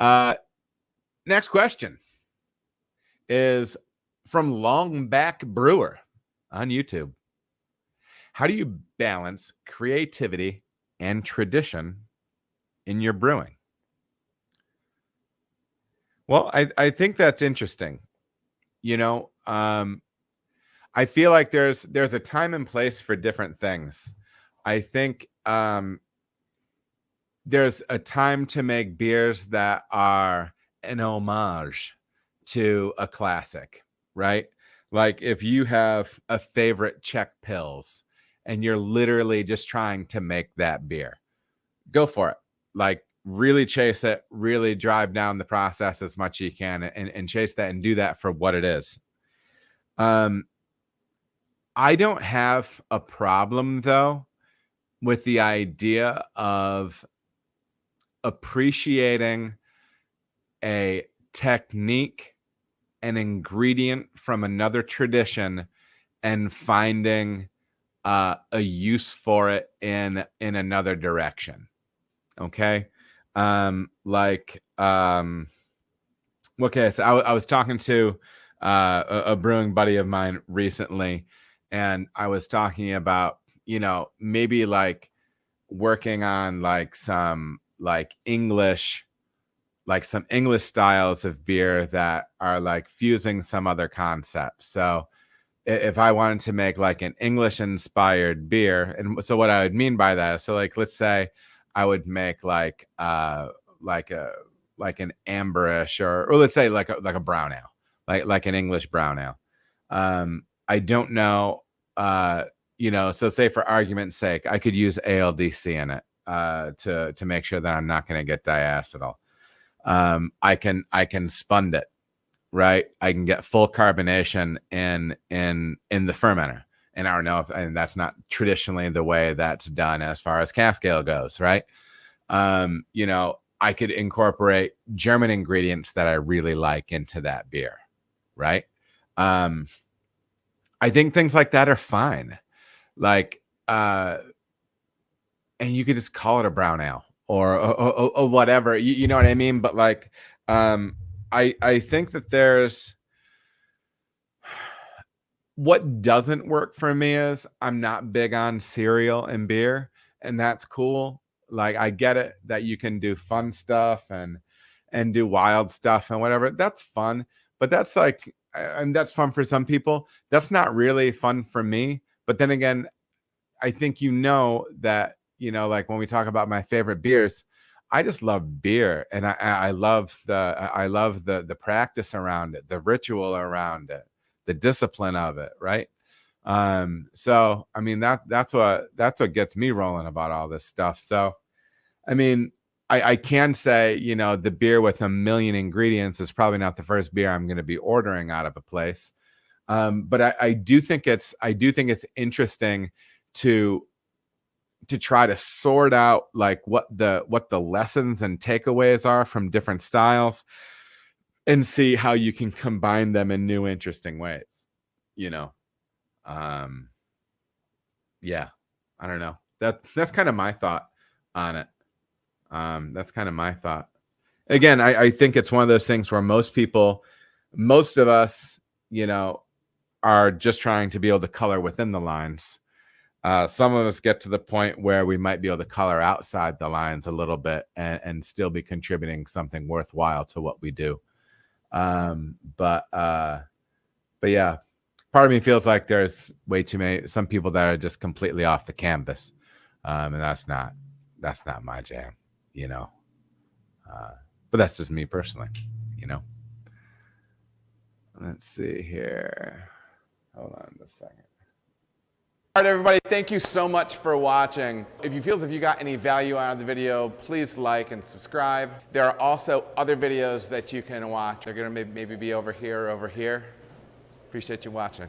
Next question is from Longback Brewer on YouTube. How do you balance creativity and tradition in your brewing? Well, I think that's interesting. I feel like there's a time and place for different things. I think there's a time to make beers that are an homage to a classic, right? Like if you have a favorite Czech Pils and you're literally just trying to make that beer, go for it. Like really chase it, really drive down the process as much as you can and chase that and do that for what it is. I don't have a problem though with the idea of appreciating a technique, an ingredient from another tradition, and finding a use for it in another direction. Okay. Okay, so I was talking to a brewing buddy of mine recently, and I was talking about, maybe like working on like some English styles of beer that are like fusing some other concepts. So if I wanted to make like an English inspired beer, and so what I would mean by that is, so like, let's say I would make like an amberish or let's say like a brown ale, like an English brown ale. I don't know, so say for argument's sake, I could use ALDC in it to make sure that I'm not going to get diacetyl. I can spund it, right? I can get full carbonation in the fermenter. And I don't know and that's not traditionally the way that's done as far as cask ale goes, right? I could incorporate German ingredients that I really like into that beer, right? I think things like that are fine. Like, and you could just call it a brown ale or whatever, you know what I mean? But like, I think that there's, what doesn't work for me is I'm not big on cereal and beer, and that's cool. Like I get it that you can do fun stuff and do wild stuff and whatever. That's fun, but that's like, and that's fun for some people. That's not really fun for me. But then again, I think that like when we talk about my favorite beers, I just love beer, and I love the practice around it, the ritual around it, the discipline of it, right? So I mean that's what gets me rolling about all this stuff. So I mean, I can say, the beer with a million ingredients is probably not the first beer I'm going to be ordering out of a place. But I do think it's interesting to try to sort out like what the lessons and takeaways are from different styles and see how you can combine them in new, interesting ways, yeah, I don't know. That's kind of my thought on it. That's kind of my thought. Again, I think it's one of those things where most of us, are just trying to be able to color within the lines. Some of us get to the point where we might be able to color outside the lines a little bit and still be contributing something worthwhile to what we do. But yeah, part of me feels like there's way too many, some people that are just completely off the canvas. And that's not my jam, but that's just me personally, Let's see here. Hold on a second. All right, everybody, thank you so much for watching. If you feel as if you got any value out of the video, please like and subscribe. There are also other videos that you can watch. They're gonna maybe be over here or over here. Appreciate you watching.